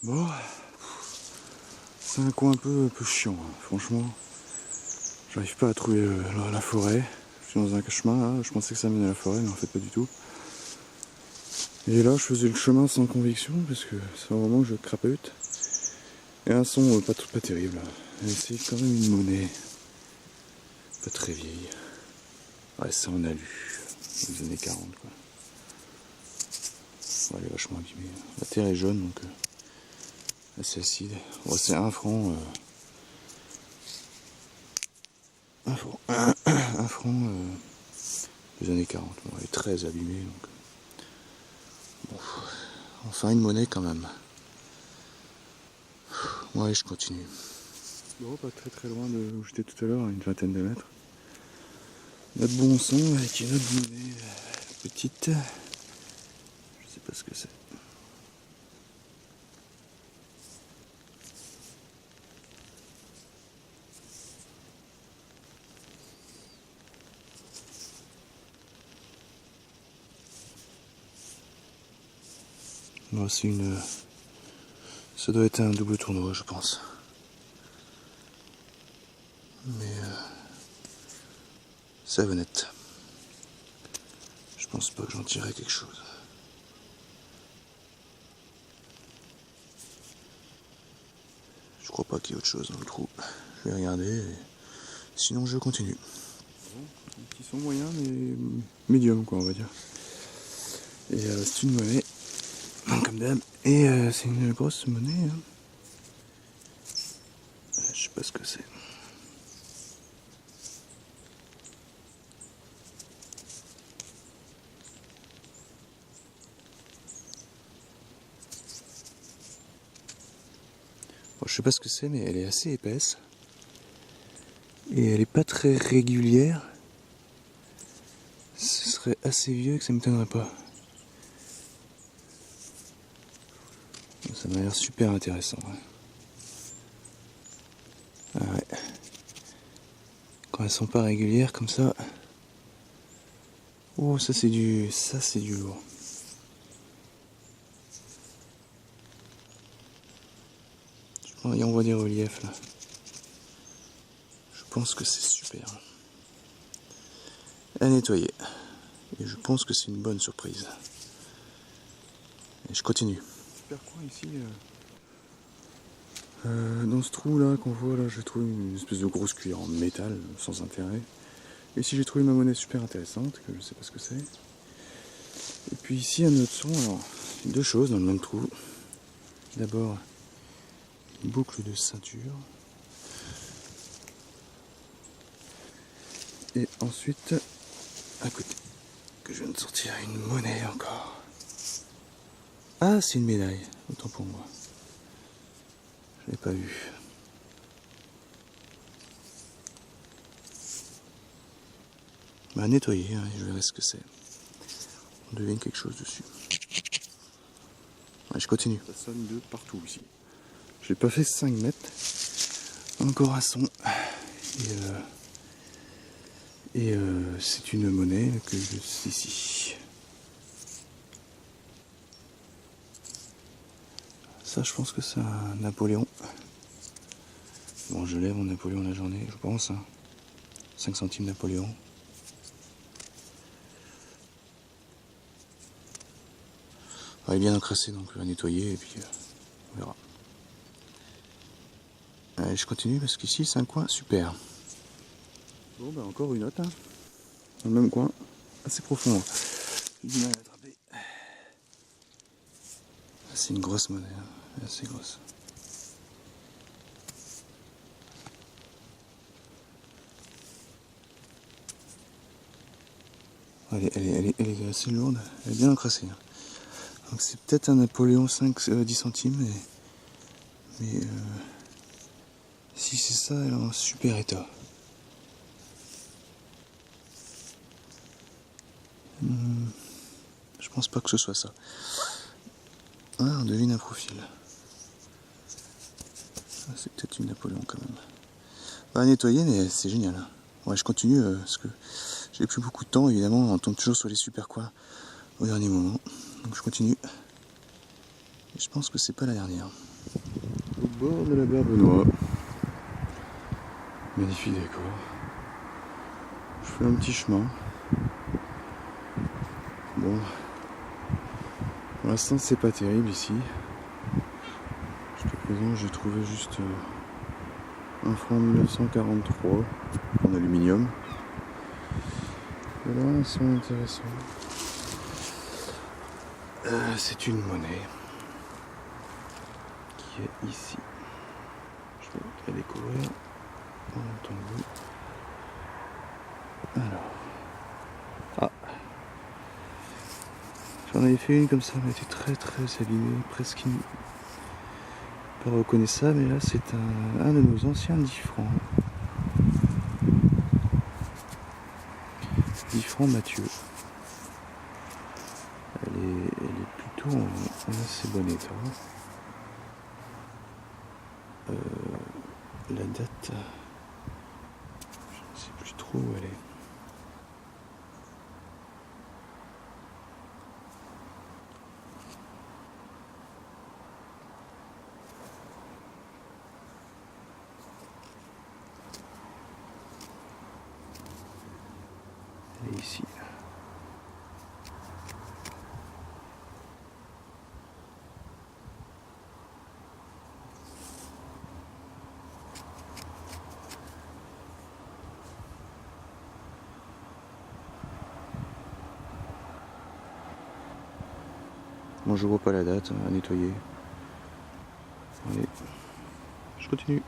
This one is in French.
Bon, c'est un coin un peu chiant, hein. Franchement. J'arrive pas à trouver la forêt. Je suis dans un chemin là, je pensais que ça menait à la forêt, mais en fait pas du tout. Et là je faisais le chemin sans conviction, parce que c'est un moment que je crapahute. Et un son pas terrible. Et c'est quand même une monnaie. Pas très vieille. Ouais, c'est en alu. Des années 40 quoi. Ouais, elle est vachement abîmée. La terre est jaune donc assez acide. Ouais, c'est 1 franc. Un franc des années 40. Bon, elle est très abîmée donc. Bon, enfin une monnaie quand même. Ouais, je continue. Bon, pas très loin de où j'étais tout à l'heure, à une vingtaine de mètres. Notre bon son avec une autre monnaie petite. Je sais pas ce que c'est. Bon, c'est une. Ça doit être un double tournoi, je pense. Mais c'est honnête. Je pense pas que j'en tirerai quelque chose. Je crois pas qu'il y ait autre chose dans le trou. Je vais regarder. Sinon, je continue. Bon, un petit son moyen, mais médium, quoi, on va dire. Et c'est une monnaie, comme d'hab. Et c'est une grosse monnaie. Hein. Je sais pas ce que c'est. Bon, je sais pas ce que c'est, mais elle est assez épaisse. Et elle est pas très régulière. Ce serait assez vieux que ça m'étonnerait pas. Ça m'a l'air super intéressant. Ouais. Ah ouais. Quand elles sont pas régulières comme ça. Oh, ça c'est du lourd. Et on voit des reliefs là. Je pense que c'est super. À nettoyer. Et je pense que c'est une bonne surprise. Et je continue. Super coin ici. Dans ce trou là qu'on voit là, j'ai trouvé une espèce de grosse cuillère en métal sans intérêt. Et ici j'ai trouvé ma monnaie super intéressante, que je sais pas ce que c'est. Et puis ici un autre son, alors deux choses dans le même trou. D'abord une boucle de ceinture. Et ensuite, à côté, que je viens de sortir une monnaie encore. Ah, c'est une médaille, autant pour moi. Je l'ai pas vu. Bah, nettoyer, hein, je verrai ce que c'est. On devine quelque chose dessus. Ouais, je continue. Ça sonne de partout ici. J'ai pas fait 5 mètres. Encore un son. Et c'est une monnaie que je sais ici. Ça, je pense que c'est un Napoléon. Bon, je lève mon Napoléon la journée, je pense. Hein. 5 centimes Napoléon. Elle est bien encrassée, donc on va nettoyer et puis on verra. Allez, je continue parce qu'ici c'est un coin super. Bon, bah encore une autre, hein. Dans le même coin, assez profond. J'ai du mal à attraper. C'est une grosse monnaie, hein. Assez grosse. Elle est assez lourde, elle est bien encrassée. Hein. Donc c'est peut-être un Napoléon 10 centimes, mais si c'est ça, elle est en super état. Je pense pas que ce soit ça. Ah, on devine un profil. Ah, c'est peut-être une Napoléon quand même. Bah, à nettoyer, mais c'est génial. Hein. Ouais, je continue parce que j'ai plus beaucoup de temps, évidemment, on tombe toujours sur les super coins au dernier moment. Donc je continue. Et je pense que c'est pas la dernière. au bord de la Berbenois. Magnifique décor. Je fais un petit chemin. Bon, pour l'instant c'est pas terrible ici. Jusqu'à présent j'ai trouvé juste un franc 1943 en aluminium. Et là, sont intéressants. C'est une monnaie qui est ici. Je vais la découvrir en même temps que vous. Alors. Ah. J'en avais fait une comme ça, elle était très abîmée, presque pas reconnaissable, mais là c'est un de nos anciens 10 francs. 10 francs Mathieu. Elle est plutôt en assez bon état. La date, je ne sais plus trop où elle est. Elle est ici. Moi je vois pas la date à nettoyer. Allez, je continue.